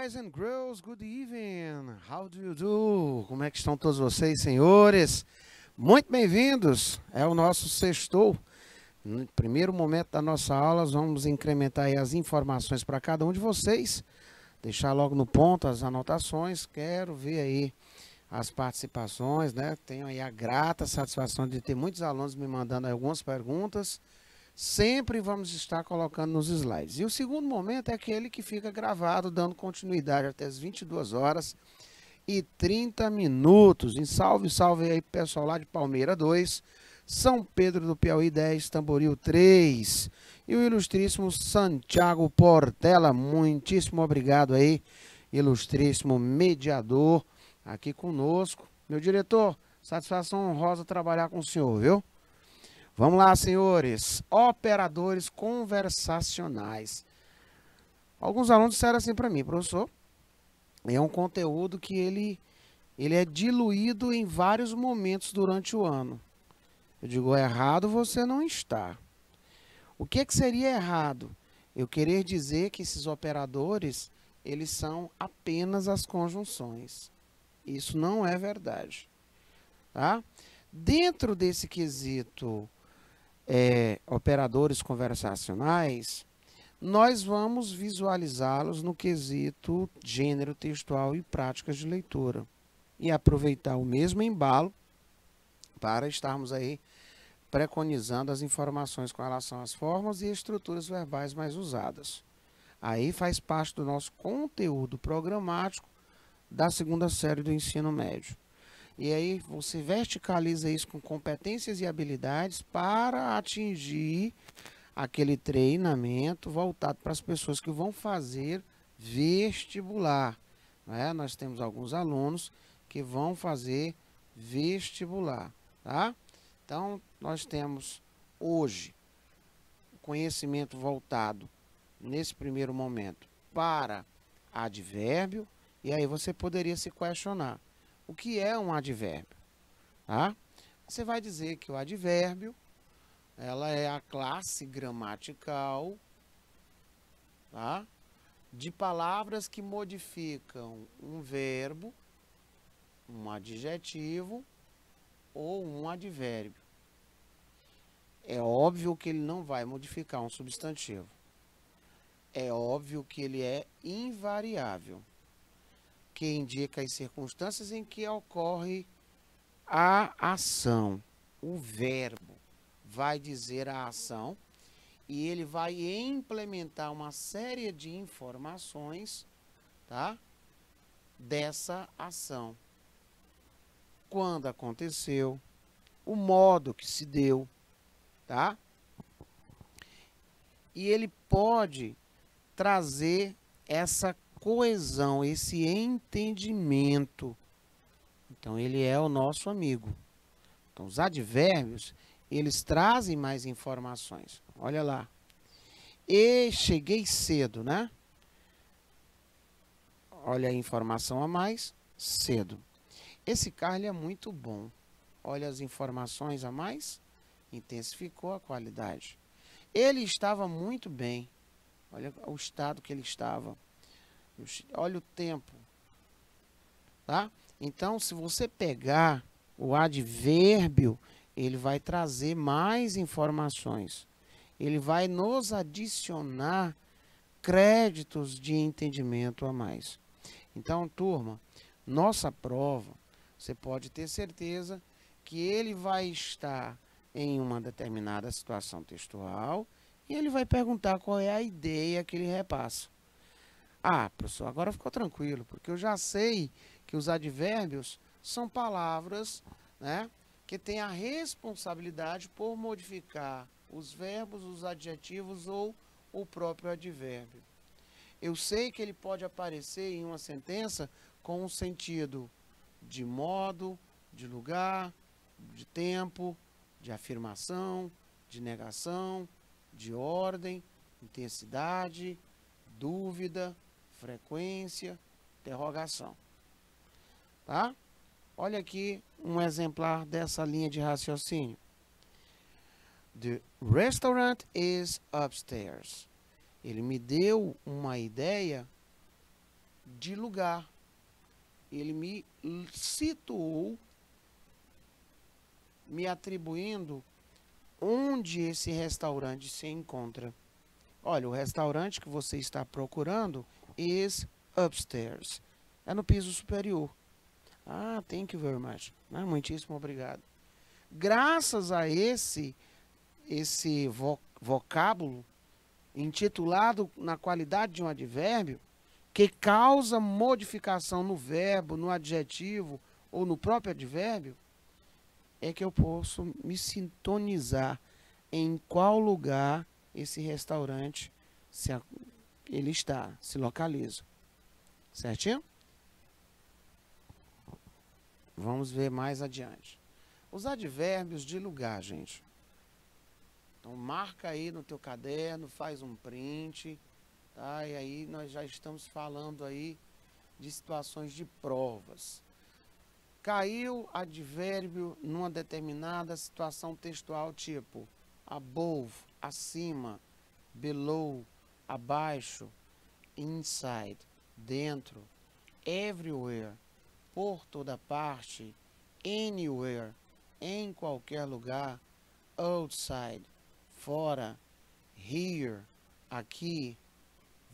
Boys and girls, good evening. How do you do? Como é que estão todos vocês, senhores? Muito bem-vindos. É o nosso sextou. No primeiro momento da nossa aula, vamos incrementar aí as informações para cada um de vocês. Deixar logo no ponto as anotações. Quero ver aí as participações, né? Tenho aí a grata satisfação de ter muitos alunos me mandando algumas perguntas. Sempre vamos estar colocando nos slides. E o segundo momento é aquele que fica gravado, dando continuidade até as 22h30. E salve, salve aí pessoal lá de Palmeira 2, São Pedro do Piauí 10, Tamboril 3. E o ilustríssimo Santiago Portela. Muitíssimo obrigado aí, ilustríssimo mediador, aqui conosco. Meu diretor, satisfação honrosa trabalhar com o senhor, viu? Vamos lá, senhores. Operadores conversacionais. Alguns alunos disseram assim para mim, professor, é um conteúdo que ele é diluído em vários momentos durante o ano. Eu digo, errado você não está. O que seria errado? Eu querer dizer que esses operadores, eles são apenas as conjunções. Isso não é verdade. Tá? Dentro desse quesito operadores conversacionais, nós vamos visualizá-los no quesito gênero textual e práticas de leitura. E aproveitar o mesmo embalo para estarmos aí preconizando as informações com relação às formas e estruturas verbais mais usadas. Aí faz parte do nosso conteúdo programático da segunda série do ensino médio. E aí você verticaliza isso com competências e habilidades para atingir aquele treinamento voltado para as pessoas que vão fazer vestibular. Né? Nós temos alguns alunos que vão fazer vestibular. Tá? Então, nós temos hoje conhecimento voltado, nesse primeiro momento, para advérbio. E aí você poderia se questionar. O que é um advérbio? Tá? Você vai dizer que o advérbio, ela é a classe gramatical, tá? De palavras que modificam um verbo, um adjetivo ou um advérbio. É óbvio que ele não vai modificar um substantivo. É óbvio que ele é invariável, que indica as circunstâncias em que ocorre a ação. O verbo vai dizer a ação e ele vai implementar uma série de informações, tá? Dessa ação. Quando aconteceu, o modo que se deu, tá? E ele pode trazer essa coesão, esse entendimento. Então, ele é o nosso amigo. Então, os advérbios, eles trazem mais informações. Olha lá. E cheguei cedo, né? Olha a informação a mais, cedo. Esse carro ele é muito bom. Olha as informações a mais, intensificou a qualidade. Ele estava muito bem. Olha o estado que ele estava. Olha o tempo, tá? Então, se você pegar o advérbio, ele vai trazer mais informações. Ele vai nos adicionar créditos de entendimento a mais. Então, turma, nossa prova, você pode ter certeza que ele vai estar em uma determinada situação textual e ele vai perguntar qual é a ideia que ele repassa. Ah, professor, agora ficou tranquilo, porque eu já sei que os advérbios são palavras, né, que têm a responsabilidade por modificar os verbos, os adjetivos ou o próprio advérbio. Eu sei que ele pode aparecer em uma sentença com um sentido de modo, de lugar, de tempo, de afirmação, de negação, de ordem, intensidade, dúvida, frequência, interrogação. Tá? Olha aqui um exemplar dessa linha de raciocínio. The restaurant is upstairs. Ele me deu uma ideia de lugar. Ele me situou, me atribuindo onde esse restaurante se encontra. Olha, o restaurante que você está procurando is upstairs. É no piso superior. Ah, thank you very much. Ah, muitíssimo obrigado. Graças a esse vocábulo intitulado na qualidade de um advérbio, que causa modificação no verbo, no adjetivo ou no próprio advérbio, é que eu posso me sintonizar em qual lugar esse restaurante ele está, se localiza. Certinho? Vamos ver mais adiante. Os advérbios de lugar, gente. Então, marca aí no teu caderno, faz um print, tá? E aí nós já estamos falando aí de situações de provas. Caiu advérbio numa determinada situação textual, tipo above, acima, below, abaixo, inside, dentro, everywhere, por toda parte, anywhere, em qualquer lugar, outside, fora, here, aqui,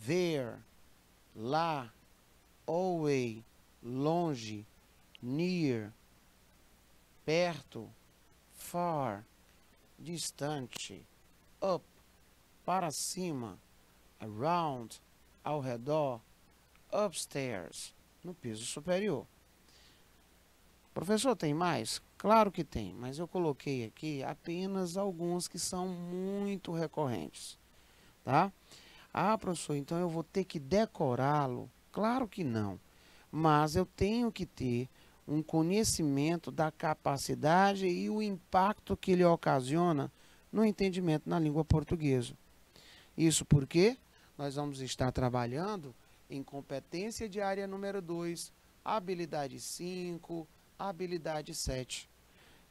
there, lá, away, longe, near, perto, far, distante, up, para cima, around, ao redor, upstairs, no piso superior. Professor, tem mais? Claro que tem, mas eu coloquei aqui apenas alguns que são muito recorrentes, tá? Ah, professor, então eu vou ter que decorá-lo? Claro que não, mas eu tenho que ter um conhecimento da capacidade e o impacto que ele ocasiona no entendimento na língua portuguesa. Isso porque nós vamos estar trabalhando em competência de área número 2, habilidade 5, habilidade 7.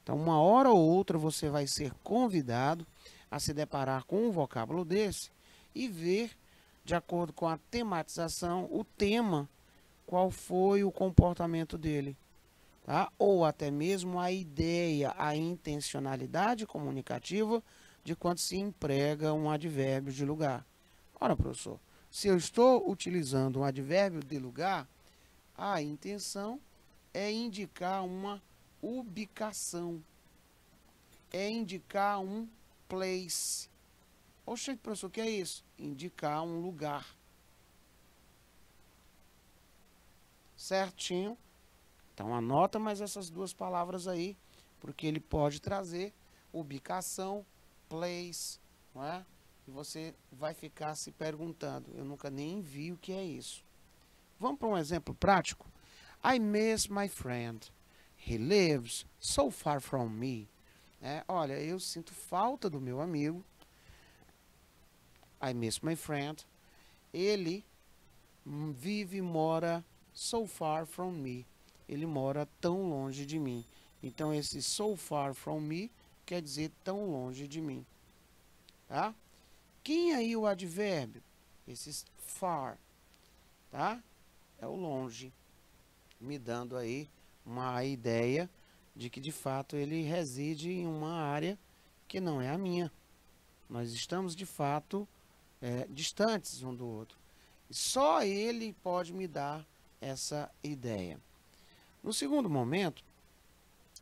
Então, uma hora ou outra você vai ser convidado a se deparar com um vocábulo desse e ver, de acordo com a tematização, o tema, qual foi o comportamento dele. Tá? Ou até mesmo a ideia, a intencionalidade comunicativa de quando se emprega um advérbio de lugar. Ora, professor, se eu estou utilizando um advérbio de lugar, a intenção é indicar uma ubicação, é indicar um place. Oxe, professor, o que é isso? Indicar um lugar. Certinho? Então anota mais essas duas palavras aí, porque ele pode trazer ubicação, place, não é? E você vai ficar se perguntando, eu nunca nem vi o que é isso. Vamos para um exemplo prático? I miss my friend. He lives so far from me. Olha, eu sinto falta do meu amigo. I miss my friend. Ele vive e mora so far from me. Ele mora tão longe de mim. Então, esse so far from me quer dizer tão longe de mim. Tá? Quem aí o advérbio? Esse far. Tá? É o longe. Me dando aí uma ideia de que, de fato, ele reside em uma área que não é a minha. Nós estamos, de fato, distantes um do outro. Só ele pode me dar essa ideia. No segundo momento,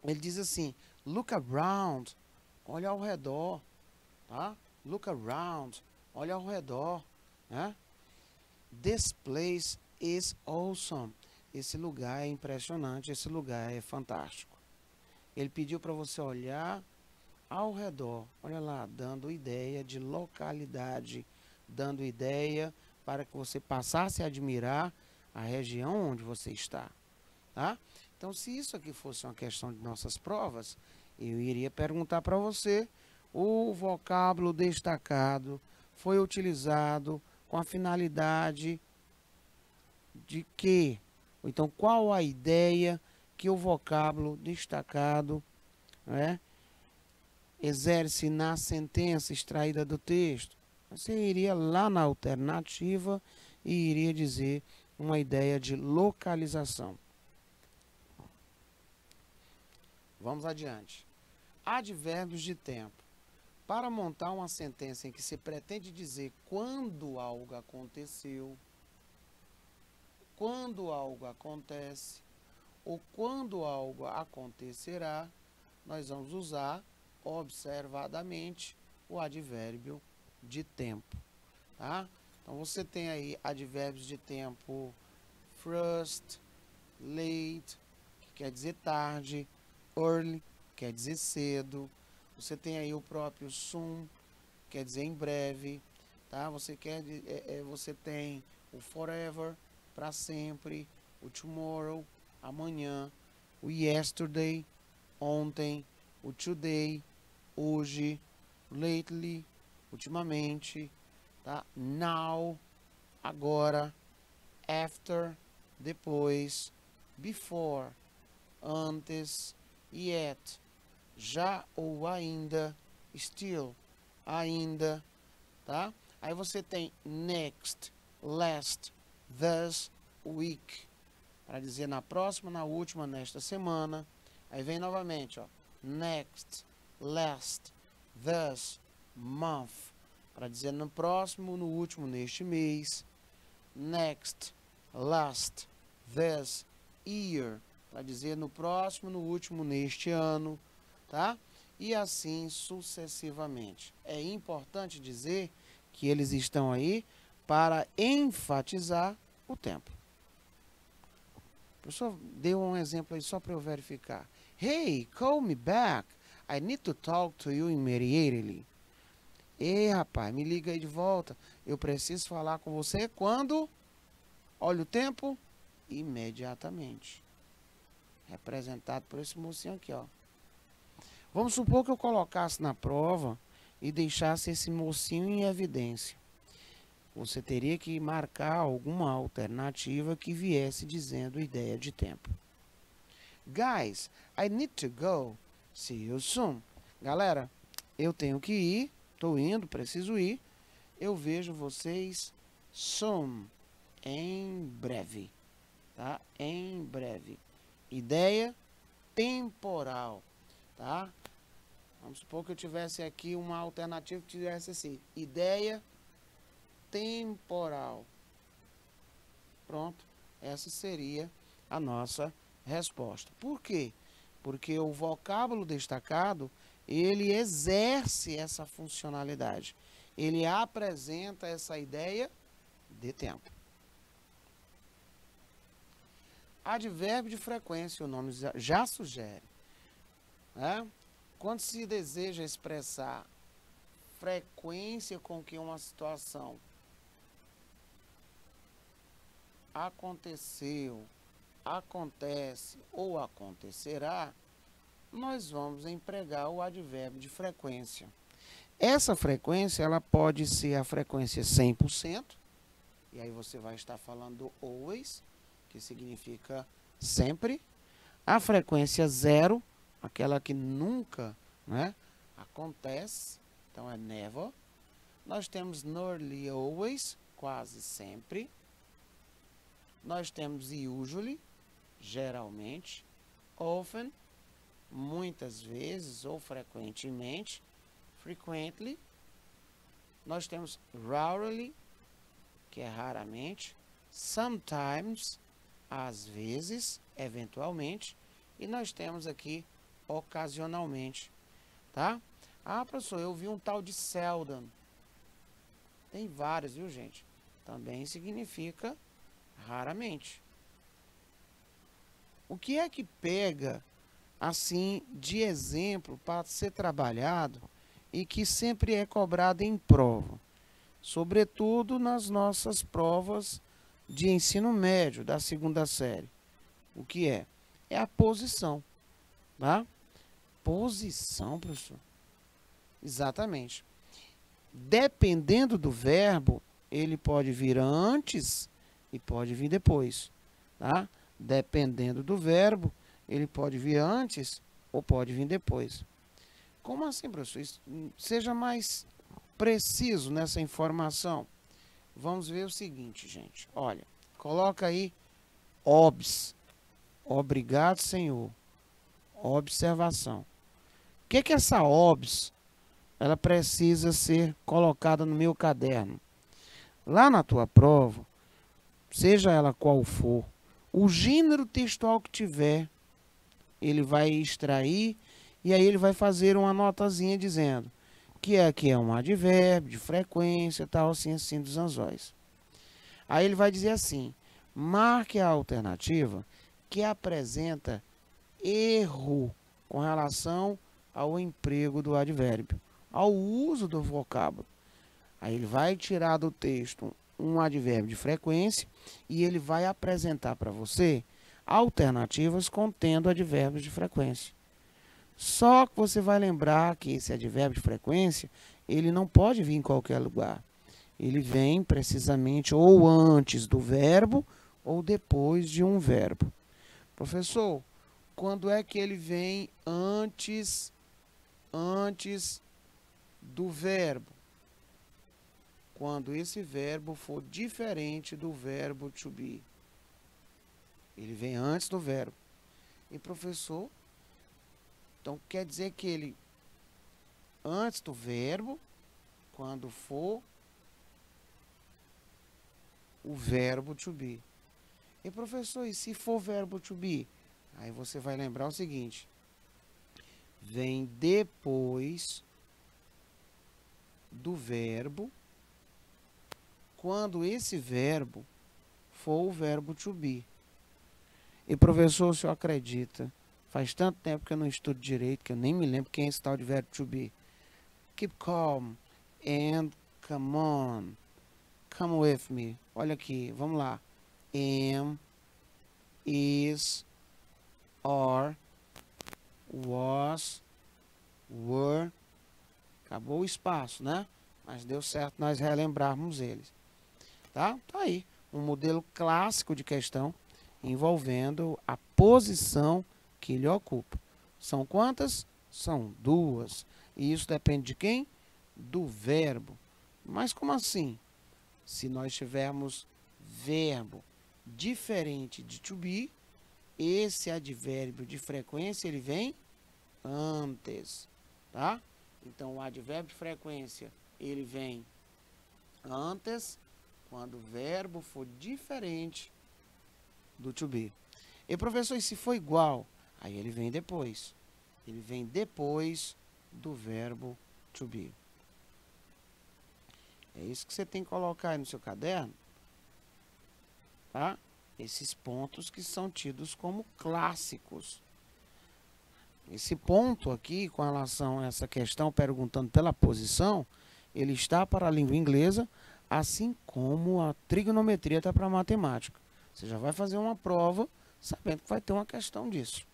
ele diz assim, look around, olha ao redor, tá? Look around, olha ao redor, né? This place is awesome. Esse lugar é impressionante, esse lugar é fantástico. Ele pediu para você olhar ao redor, olha lá, dando ideia de localidade, dando ideia para que você passasse a admirar a região onde você está, tá? Então, se isso aqui fosse uma questão de nossas provas, eu iria perguntar para você, o vocábulo destacado foi utilizado com a finalidade de quê? Ou então, qual a ideia que o vocábulo destacado exerce na sentença extraída do texto? Você iria lá na alternativa e iria dizer uma ideia de localização. Vamos adiante. Advérbios de tempo. Para montar uma sentença em que se pretende dizer quando algo aconteceu, quando algo acontece ou quando algo acontecerá, nós vamos usar observadamente o advérbio de tempo, tá? Então você tem aí advérbios de tempo first, late, que quer dizer tarde, early, quer dizer cedo. Você tem aí o próprio soon, quer dizer em breve, tá? Você tem o forever, para sempre, o tomorrow, amanhã, o yesterday, ontem, o today, hoje, lately, ultimamente, tá? Now, agora, after, depois, before, antes, yet, já ou ainda, still, ainda, tá? Aí você tem next, last, this week, para dizer na próxima, na última, nesta semana. Aí vem novamente, ó, next, last, this month, para dizer no próximo, no último, neste mês. Next, last, this year, para dizer no próximo, no último, neste ano, tá? E assim sucessivamente. É importante dizer que eles estão aí para enfatizar o tempo. O professor deu um exemplo aí só para eu verificar. Hey, call me back. I need to talk to you immediately. Ei, rapaz, me liga aí de volta. Eu preciso falar com você quando? Olha o tempo. Imediatamente. Representado por esse mocinho aqui, ó. Vamos supor que eu colocasse na prova e deixasse esse mocinho em evidência. Você teria que marcar alguma alternativa que viesse dizendo ideia de tempo. Guys, I need to go. See you soon. Galera, eu tenho que ir. Estou indo, preciso ir. Eu vejo vocês soon. Em breve. Tá? Em breve. Ideia temporal. Tá? Vamos supor que eu tivesse aqui uma alternativa que tivesse assim. Ideia temporal. Pronto. Essa seria a nossa resposta. Por quê? Porque o vocábulo destacado, ele exerce essa funcionalidade. Ele apresenta essa ideia de tempo. Advérbio de frequência, o nome já sugere. Né? Quando se deseja expressar frequência com que uma situação aconteceu, acontece ou acontecerá, nós vamos empregar o advérbio de frequência. Essa frequência, ela pode ser a frequência 100%, e aí você vai estar falando do always, que significa sempre. A frequência 0, aquela que nunca, né, acontece, então é never. Nós temos nearly always, quase sempre. Nós temos usually, geralmente. Often, muitas vezes ou frequentemente. Frequently. Nós temos rarely, que é raramente. Sometimes, às vezes, eventualmente. E nós temos aqui ocasionalmente, tá? Ah, professor, eu vi um tal de seldom. Tem vários, viu, gente? Também significa raramente. O que é que pega, assim, de exemplo para ser trabalhado e que sempre é cobrado em prova? Sobretudo nas nossas provas de ensino médio, da segunda série. O que é? É a posição, tá? Posição, professor? Exatamente. Dependendo do verbo, ele pode vir antes e pode vir depois, tá? Dependendo do verbo, ele pode vir antes ou pode vir depois. Como assim, professor? Seja mais preciso nessa informação. Vamos ver o seguinte, gente. Olha, Coloca aí obs. Obrigado, Senhor. Observação. O que é essa obs? Ela precisa ser colocada no meu caderno. Lá na tua prova, seja ela qual for, o gênero textual que tiver, ele vai extrair e aí ele vai fazer uma notazinha dizendo que aqui é um advérbio de frequência, tal, assim, assim, dos anzóis. Aí ele vai dizer assim, marque a alternativa que apresenta erro com relação ao emprego do advérbio, ao uso do vocábulo. Aí ele vai tirar do texto um advérbio de frequência e ele vai apresentar para você alternativas contendo advérbios de frequência. Só que você vai lembrar que esse advérbio de frequência, ele não pode vir em qualquer lugar. Ele vem precisamente ou antes do verbo ou depois de um verbo. Professor, quando é que ele vem antes do verbo? Quando esse verbo for diferente do verbo to be. Ele vem antes do verbo. E professor, então quer dizer que ele antes do verbo, quando for o verbo to be. E professor, e se for verbo to be? Aí você vai lembrar o seguinte, vem depois do verbo, quando esse verbo for o verbo to be. E professor, o senhor acredita, faz tanto tempo que eu não estudo direito, que eu nem me lembro quem é esse tal de verbo to be. Keep calm and come on. Come with me. Olha aqui, vamos lá. Am, is, are, was, were. Acabou o espaço, né? Mas deu certo nós relembrarmos eles. Tá? Tá aí. Um modelo clássico de questão envolvendo a posição que ele ocupa. São quantas? São duas. E isso depende de quem? Do verbo. Mas como assim? Se nós tivermos verbo diferente de to be, esse advérbio de frequência, ele vem antes, tá? Então, o advérbio de frequência, ele vem antes, quando o verbo for diferente do to be. E, professor, e se for igual? Aí ele vem depois. Ele vem depois do verbo to be. É isso que você tem que colocar aí no seu caderno, tá? Esses pontos que são tidos como clássicos. Esse ponto aqui, com relação a essa questão, perguntando pela posição, ele está para a língua inglesa, assim como a trigonometria está para a matemática. Você já vai fazer uma prova sabendo que vai ter uma questão disso.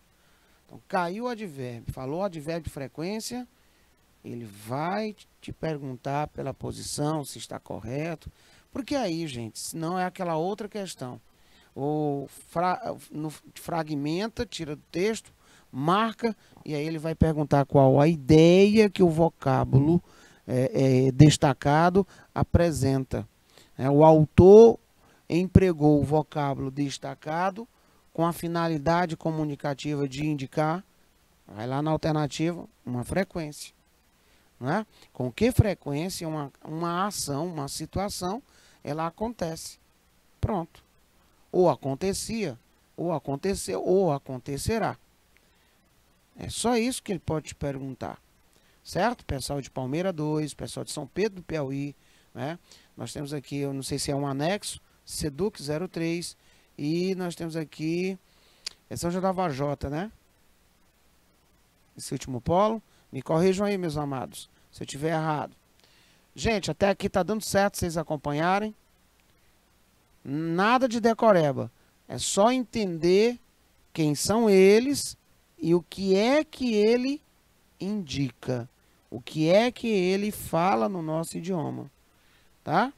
Então, caiu o advérbio, falou o advérbio de frequência, ele vai te perguntar pela posição, se está correto. Porque aí, gente, senão é aquela outra questão. Ou fragmenta, tira do texto, marca, e aí ele vai perguntar qual a ideia que o vocábulo destacado apresenta. O autor empregou o vocábulo destacado com a finalidade comunicativa de indicar, vai lá na alternativa, uma frequência. Né? Com que frequência uma ação, uma situação, ela acontece. Pronto. Ou acontecia, ou aconteceu, ou acontecerá. É só isso que ele pode te perguntar. Certo? Pessoal de Palmeira 2, pessoal de São Pedro do Piauí. Né? Nós temos aqui, eu não sei se é um anexo, Seduc 03. E nós temos aqui, São João da Vajota, né? Esse último polo. Me corrijam aí, meus amados, se eu estiver errado. Gente, até aqui tá dando certo vocês acompanharem. Nada de decoreba. É só entender quem são eles e o que é que ele indica. O que é que ele fala no nosso idioma. Tá?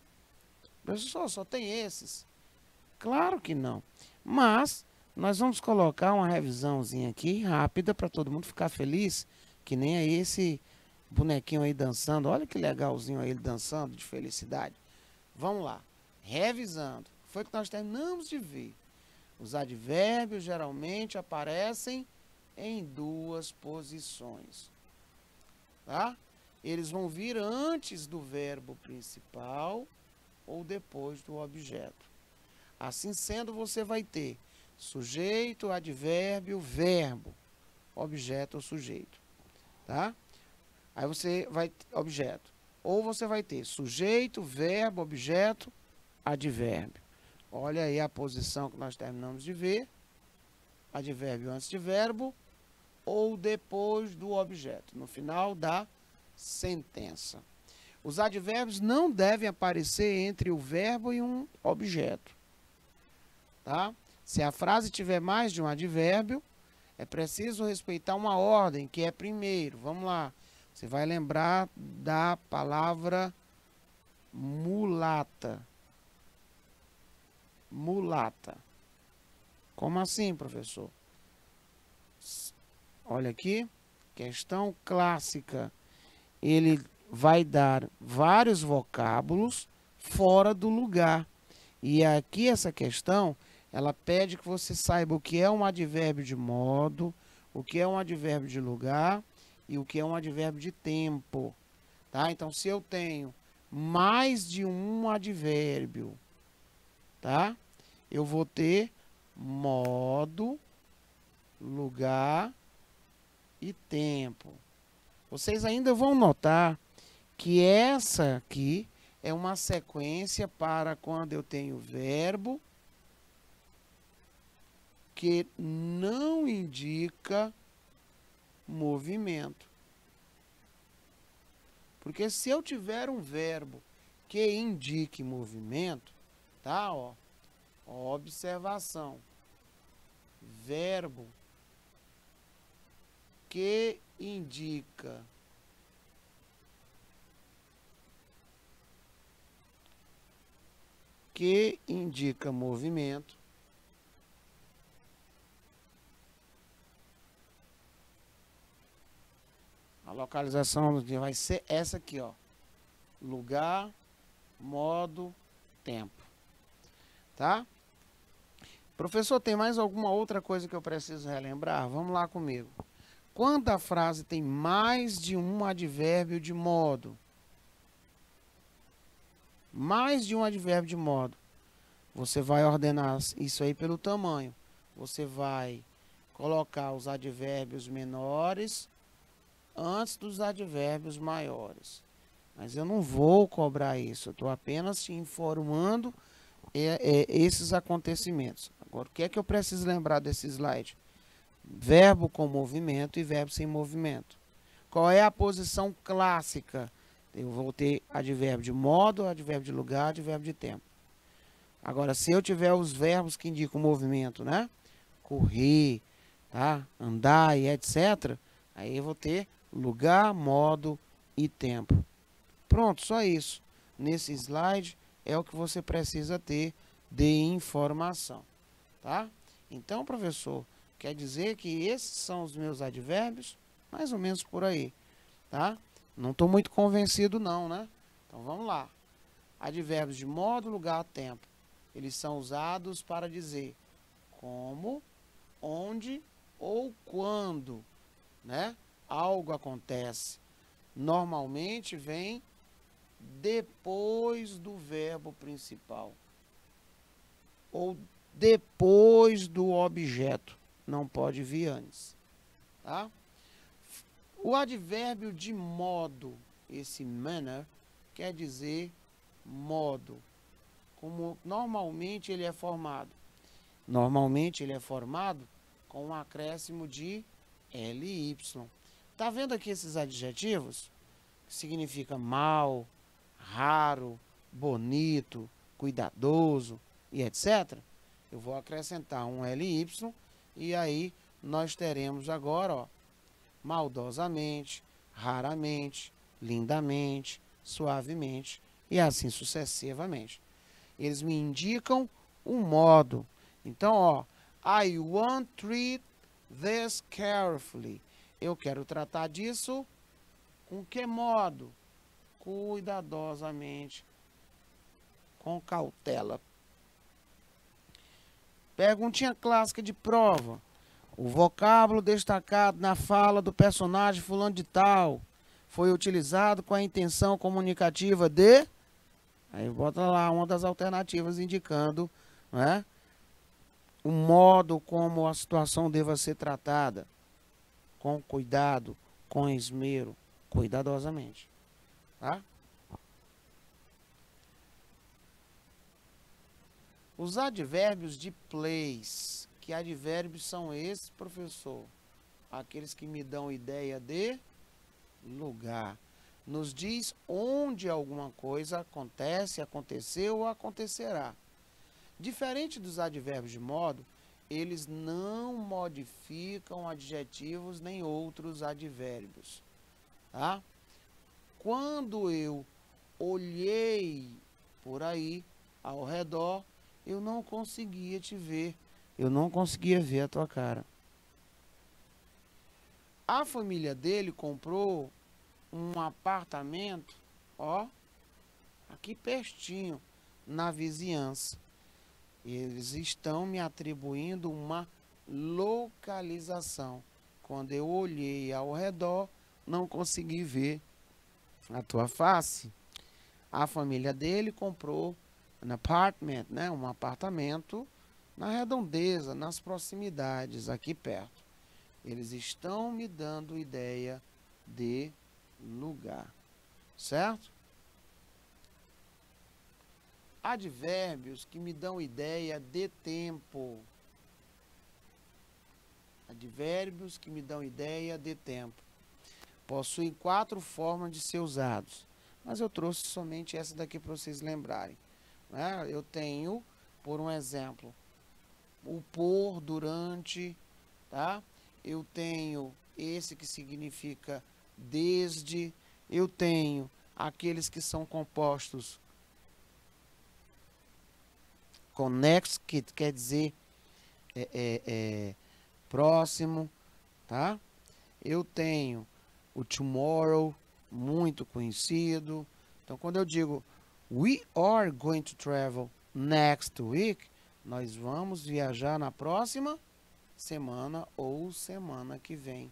Professor, só tem esses? Claro que não. Mas nós vamos colocar uma revisãozinha aqui, rápida, para todo mundo ficar feliz. Que nem aí esse bonequinho aí dançando. Olha que legalzinho aí ele dançando de felicidade. Vamos lá. Revisando. foi o que nós terminamos de ver. Os advérbios geralmente aparecem em duas posições. Tá? Eles vão vir antes do verbo principal ou depois do objeto. Assim sendo, você vai ter sujeito, advérbio, verbo, objeto ou sujeito. Tá? Aí você vai objeto. Ou você vai ter sujeito, verbo, objeto, advérbio. Olha aí a posição que nós terminamos de ver. Advérbio antes de verbo ou depois do objeto, no final da sentença. Os advérbios não devem aparecer entre o verbo e um objeto. Tá? Se a frase tiver mais de um advérbio, é preciso respeitar uma ordem, que é primeiro. Vamos lá. Você vai lembrar da palavra mulata. Mulata. Como assim, professor? Olha aqui, questão clássica. Ele vai dar vários vocábulos fora do lugar. E aqui essa questão, ela pede que você saiba o que é um advérbio de modo, o que é um advérbio de lugar e o que é um advérbio de tempo. Tá? Então, se eu tenho mais de um advérbio, tá? Eu vou ter modo, lugar e tempo. Vocês ainda vão notar que essa aqui é uma sequência para quando eu tenho verbo que não indica movimento. Porque se eu tiver um verbo que indique movimento, tá? Ó, observação. Verbo que indica movimento. A localização vai ser essa aqui, ó. Lugar, modo, tempo. Tá? Professor, tem mais alguma outra coisa que eu preciso relembrar? Vamos lá comigo. Quando a frase tem mais de um advérbio de modo, você vai ordenar isso aí pelo tamanho. Você vai colocar os advérbios menores antes dos advérbios maiores. Mas eu não vou cobrar isso, eu estou apenas te informando esses acontecimentos. Agora, o que é que eu preciso lembrar desse slide? Verbo com movimento e verbo sem movimento. Qual é a posição clássica? Eu vou ter advérbio de modo, advérbio de lugar, advérbio de tempo. Agora, se eu tiver os verbos que indicam movimento, né? Correr, tá? Andar e etc. Aí eu vou ter lugar, modo e tempo. Pronto, só isso. Nesse slide é o que você precisa ter de informação, tá? Então, professor, quer dizer que esses são os meus advérbios? Mais ou menos por aí, tá? Não estou muito convencido não, né? Então, vamos lá. Advérbios de modo, lugar, tempo. Eles são usados para dizer como, onde ou quando, né? Algo acontece. Normalmente vem depois do verbo principal ou depois do objeto. Não pode vir antes, tá? O advérbio de modo, esse manner, quer dizer modo. Como normalmente ele é formado? Normalmente ele é formado com um acréscimo de ly. Tá vendo aqui esses adjetivos? Que significa mal, raro, bonito, cuidadoso e etc. Eu vou acrescentar um ly e aí nós teremos agora, ó, maldosamente, raramente, lindamente, suavemente e assim sucessivamente. Eles me indicam um modo. Então, ó, I want to treat this carefully. Eu quero tratar disso com que modo? Cuidadosamente, com cautela. Perguntinha clássica de prova. O vocábulo destacado na fala do personagem fulano de tal foi utilizado com a intenção comunicativa de... Aí bota lá uma das alternativas indicando, né, o modo como a situação deva ser tratada. Com cuidado, com esmero, cuidadosamente. Tá? Os advérbios de place. Que advérbios são esses, professor? Aqueles que me dão ideia de lugar. Nos diz onde alguma coisa acontece, aconteceu ou acontecerá. Diferente dos advérbios de modo, eles não modificam adjetivos nem outros advérbios. Tá? Quando eu olhei por aí, ao redor, eu não conseguia te ver. Eu não conseguia ver a tua cara. A família dele comprou um apartamento, ó, aqui pertinho, na vizinhança. Eles estão me atribuindo uma localização. Quando eu olhei ao redor, não consegui ver a tua face. A família dele comprou um apartment, né, um apartamento na redondeza, nas proximidades, aqui perto. Eles estão me dando ideia de lugar, certo? Advérbios que me dão ideia de tempo. Advérbios que me dão ideia de tempo. Possuem 4 formas de ser usados, mas eu trouxe somente essa daqui para vocês lembrarem. Né? Eu tenho, por um exemplo, o por, durante, tá? Eu tenho esse que significa desde, eu tenho aqueles que são compostos com next, que quer dizer próximo, tá? Eu tenho o tomorrow, muito conhecido. Então, quando eu digo we are going to travel next week, nós vamos viajar na próxima semana ou semana que vem,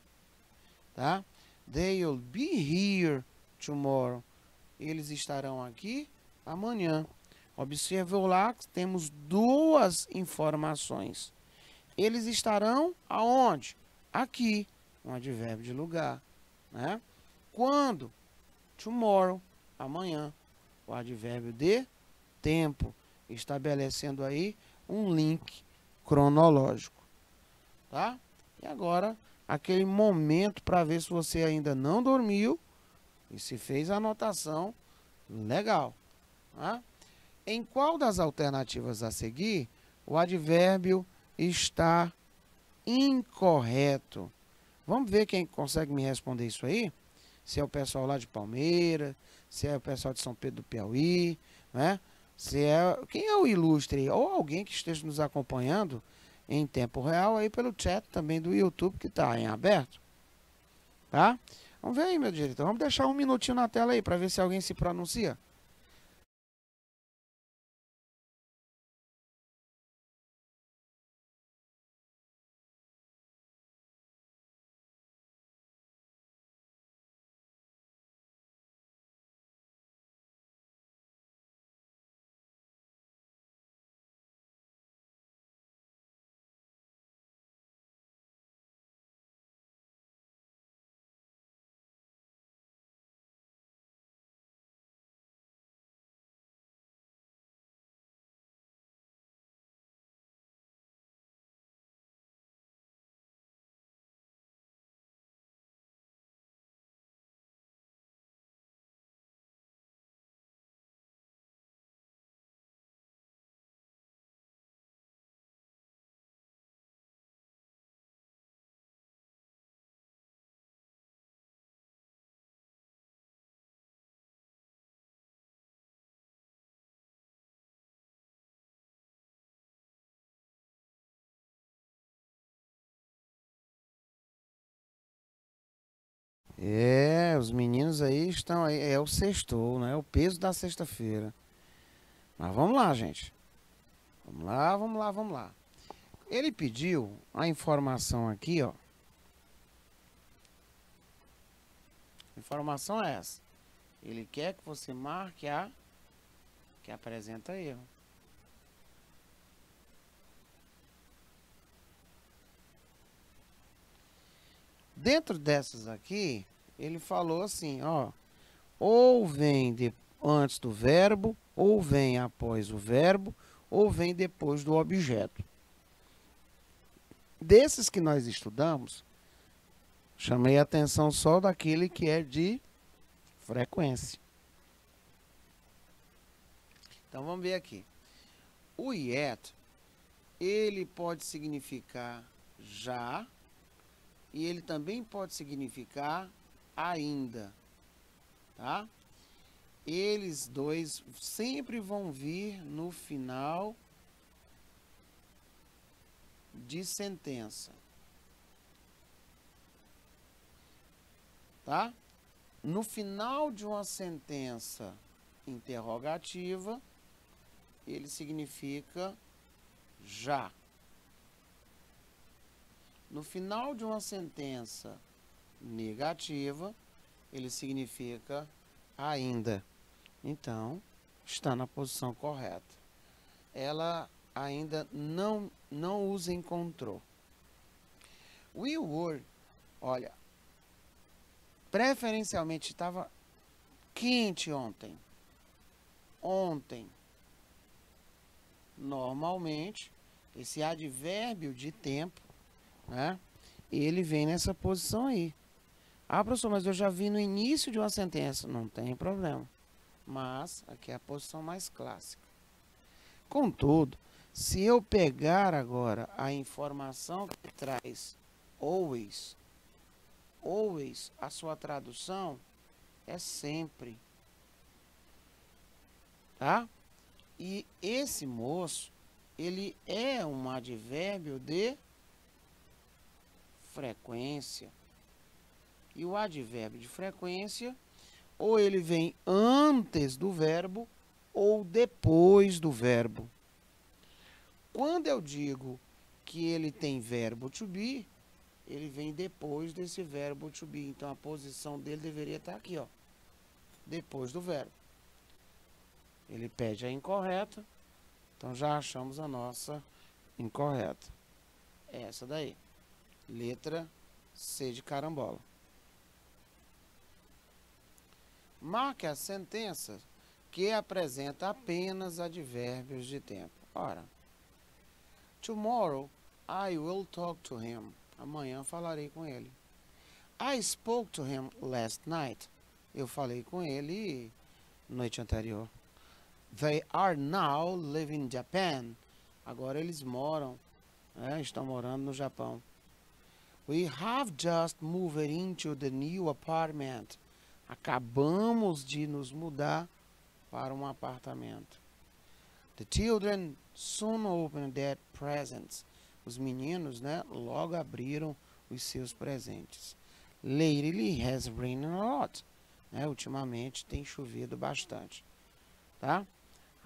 tá? They'll be here tomorrow. Eles estarão aqui amanhã. Observe lá que temos 2 informações. Eles estarão aonde? Aqui, um advérbio de lugar, né? Quando? Tomorrow, amanhã. O advérbio de tempo, estabelecendo aí um link cronológico, tá? E agora, aquele momento para ver se você ainda não dormiu e se fez a anotação legal, tá? Em qual das alternativas a seguir o advérbio está incorreto? Vamos ver quem consegue me responder isso aí? Se é o pessoal lá de Palmeiras, se é o pessoal de São Pedro do Piauí, né? Se é, quem é o ilustre ou alguém que esteja nos acompanhando em tempo real aí pelo chat também do YouTube que está em aberto, tá? Vamos ver aí, meu diretor. Vamos deixar um minutinho na tela aí para ver se alguém se pronuncia. É, os meninos aí estão aí, é o sextou, né? É o peso da sexta-feira. Mas vamos lá, gente. Vamos lá, vamos lá, vamos lá. Ele pediu a informação aqui, ó. A informação é essa. Ele quer que você marque a que apresenta erro. Dentro dessas aqui, ele falou assim, ó, ou vem antes do verbo, ou vem após o verbo, ou vem depois do objeto. Desses que nós estudamos, chamei a atenção só daquele que é de frequência. Então vamos ver aqui. O yet, ele pode significar já, e ele também pode significar ainda, tá? Eles dois sempre vão vir no final de sentença, tá? No final de uma sentença interrogativa, ele significa já. No final de uma sentença negativa, ele significa ainda. Então, está na posição correta. Ela ainda não os encontrou. We were, olha, preferencialmente estava quente ontem. Ontem. Normalmente, esse advérbio de tempo, né, ele vem nessa posição aí. Ah, professor, mas eu já vi no início de uma sentença. Não tem problema. Mas aqui é a posição mais clássica. Contudo, se eu pegar agora a informação que traz always, a sua tradução é sempre. Tá? E esse moço, ele é um advérbio de frequência. E o advérbio de frequência, ou ele vem antes do verbo, ou depois do verbo. Quando eu digo que ele tem verbo to be, ele vem depois desse verbo to be. Então, a posição dele deveria estar aqui, ó, depois do verbo. Ele pede a incorreta, então já achamos a nossa incorreta. Essa daí. Letra C de carambola. Marque a sentença que apresenta apenas advérbios de tempo. Ora, tomorrow I will talk to him. Amanhã falarei com ele. I spoke to him last night. Eu falei com ele noite anterior. They are now living in Japan. Agora eles moram, estão morando no Japão. We have just moved into the new apartment. Acabamos de nos mudar para um apartamento. The children soon opened their presents. Os meninos, logo abriram os seus presentes. Lately has rained a lot. Ultimamente tem chovido bastante. Tá?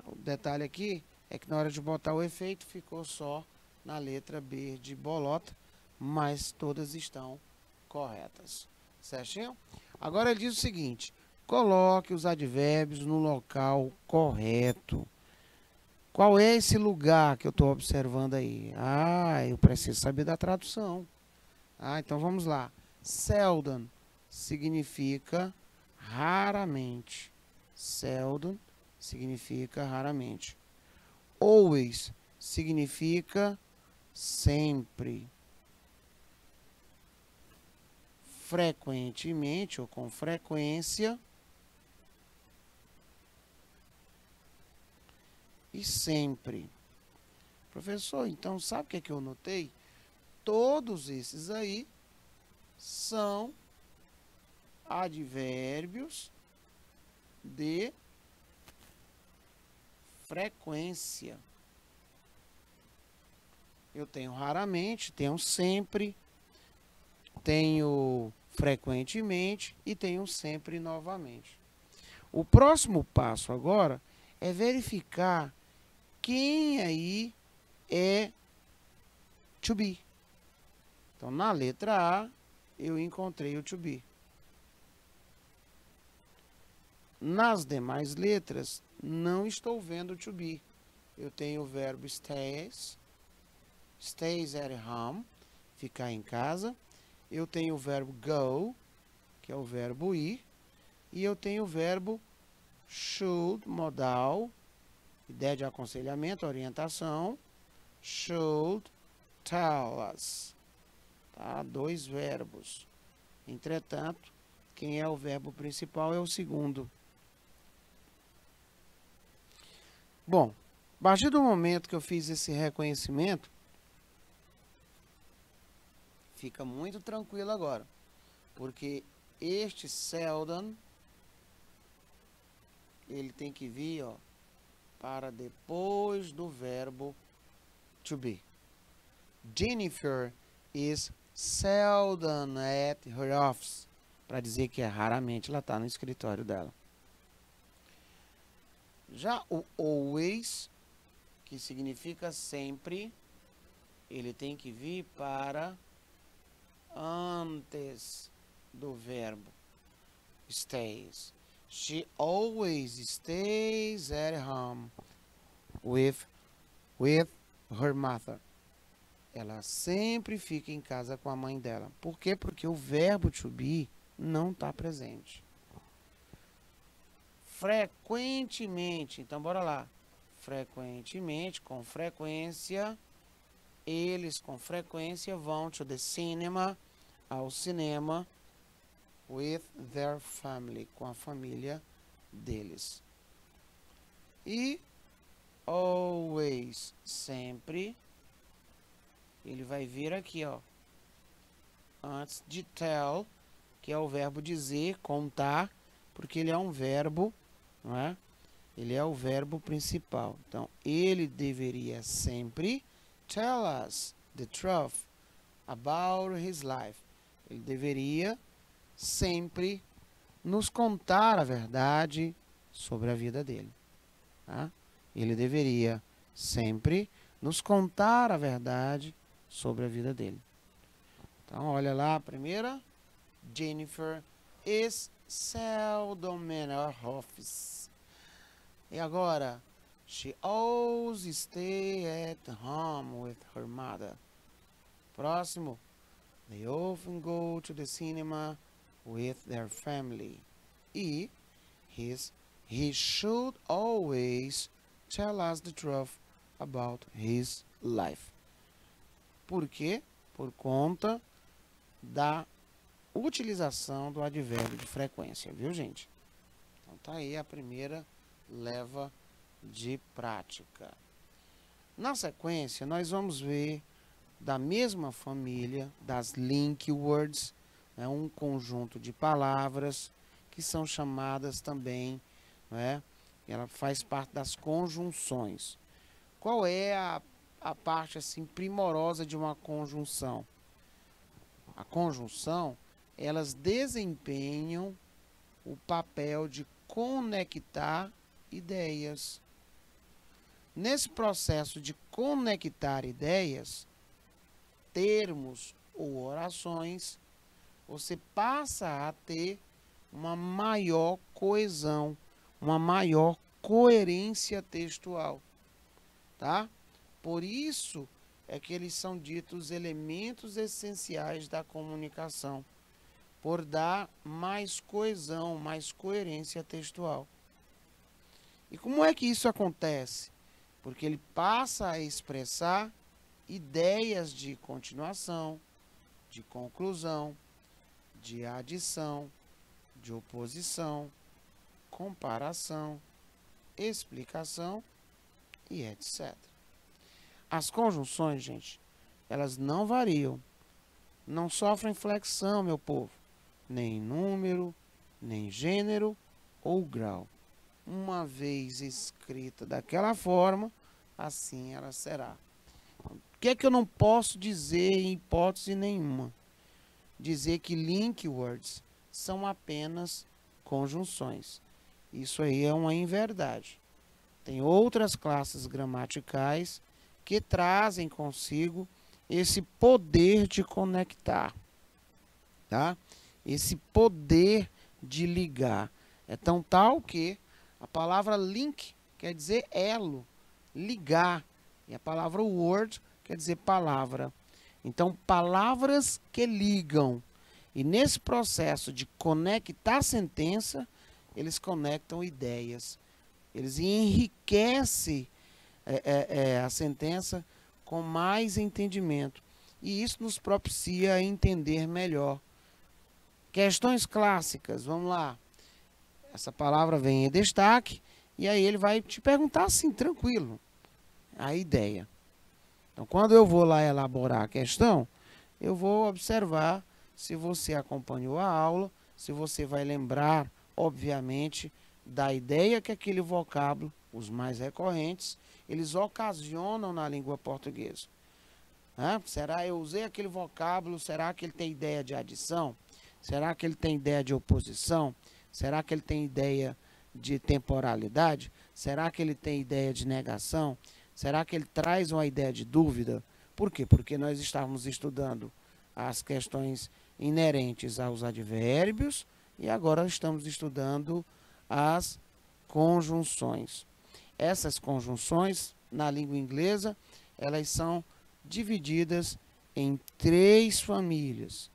O detalhe aqui é que na hora de botar o efeito ficou só na letra B de bolota, mas todas estão corretas. Certinho? Agora ele diz o seguinte: coloque os advérbios no local correto. Qual é esse lugar que eu estou observando aí? Ah, eu preciso saber da tradução. Então vamos lá. Seldom significa raramente. Seldom significa raramente. Always significa sempre. Frequentemente ou com frequência. E sempre. Professor, então sabe o que é que eu notei? Todos esses aí são advérbios de frequência. Eu tenho raramente, tenho sempre, tenho frequentemente e tenho sempre novamente. O próximo passo agora é verificar quem aí é to be. Então, na letra A, eu encontrei o to be. Nas demais letras, não estou vendo o to be. Eu tenho o verbo stays at home, ficar em casa. Eu tenho o verbo go, que é o verbo ir. E eu tenho o verbo should, modal, ideia de aconselhamento, orientação. Should tell us. Tá? 2 verbos. Entretanto, quem é o verbo principal é o segundo. Bom, a partir do momento que eu fiz esse reconhecimento, fica muito tranquilo agora, porque este seldom, ele tem que vir, ó, para depois do verbo to be. Jennifer is seldom at her office, para dizer que raramente ela está no escritório dela. Já o always, que significa sempre, ele tem que vir para antes do verbo stays. She always stays at home with her mother. Ela sempre fica em casa com a mãe dela. Por quê? Porque o verbo to be não está presente. Frequentemente, então bora lá. Frequentemente, com frequência, eles com frequência vão to the cinema, ao cinema, with their family, com a família deles. E always, sempre, ele vai vir aqui, ó, antes de tell, que é o verbo dizer, contar, porque ele é um verbo, não é? Ele é o verbo principal. Então, ele deveria sempre tell us the truth about his life. Ele deveria sempre nos contar a verdade sobre a vida dele. Tá? Ele deveria sempre nos contar a verdade sobre a vida dele. Então, olha lá a primeira. Jennifer is seldom in her office. E agora, she always stays at home with her mother. Próximo, they often go to the cinema with their family. E he should always tell us the truth about his life. Por quê? Por conta da utilização do advérbio de frequência, viu, gente? Então tá aí a primeira leva de prática. Na sequência, nós vamos ver da mesma família das link words, né, um conjunto de palavras que são chamadas também, né, ela faz parte das conjunções. Qual é a parte assim primorosa de uma conjunção? A conjunção, elas desempenham o papel de conectar ideias. Nesse processo de conectar ideias, termos ou orações, você passa a ter uma maior coesão, uma maior coerência textual, tá? Por isso é que eles são ditos elementos essenciais da comunicação, por dar mais coesão, mais coerência textual. E como é que isso acontece? Porque ele passa a expressar ideias de continuação, de conclusão, de adição, de oposição, comparação, explicação e etc. As conjunções, gente, elas não variam, não sofrem flexão, meu povo, nem número, nem gênero ou grau. Uma vez escrita daquela forma, assim ela será. O que é que eu não posso dizer em hipótese nenhuma? Dizer que link words são apenas conjunções. Isso aí é uma inverdade. Tem outras classes gramaticais que trazem consigo esse poder de conectar, tá? Esse poder de ligar. É tão tal que a palavra link quer dizer elo, ligar. E a palavra word quer dizer palavra. Então, palavras que ligam. E nesse processo de conectar a sentença, eles conectam ideias. Eles enriquecem a sentença com mais entendimento. E isso nos propicia a entender melhor. Questões clássicas, vamos lá. Essa palavra vem em destaque e aí ele vai te perguntar assim, tranquilo, a ideia. Então, quando eu vou lá elaborar a questão, eu vou observar se você acompanhou a aula, se você vai lembrar, obviamente, da ideia que aquele vocábulo, os mais recorrentes, eles ocasionam na língua portuguesa. Será eu usei aquele vocábulo, será que ele tem ideia de adição? Será que ele tem ideia de oposição? Será que ele tem ideia de temporalidade? Será que ele tem ideia de negação? Será que ele traz uma ideia de dúvida? Por quê? Porque nós estávamos estudando as questões inerentes aos advérbios e agora estamos estudando as conjunções. Essas conjunções, na língua inglesa, elas são divididas em 3 famílias.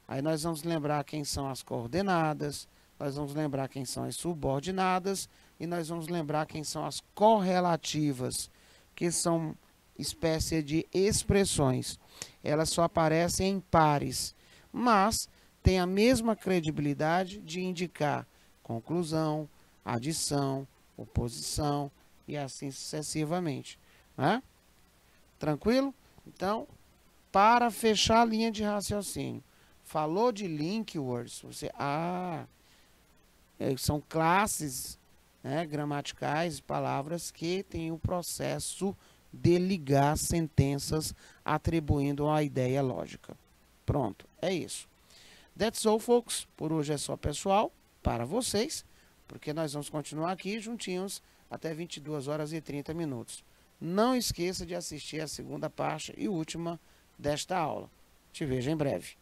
Aí nós vamos lembrar quem são as coordenadas, nós vamos lembrar quem são as subordinadas e nós vamos lembrar quem são as correlativas, que são espécie de expressões. Elas só aparecem em pares, mas têm a mesma credibilidade de indicar conclusão, adição, oposição e assim sucessivamente. Né? Tranquilo? Então, para fechar a linha de raciocínio, falou de link words, você... são classes, né, gramaticais, palavras que têm o processo de ligar sentenças atribuindo uma ideia lógica. Pronto, é isso. That's all, folks. Por hoje é só, pessoal, para vocês, porque nós vamos continuar aqui juntinhos até 22 horas e 30 minutos. Não esqueça de assistir a segunda parte e última desta aula. Te vejo em breve.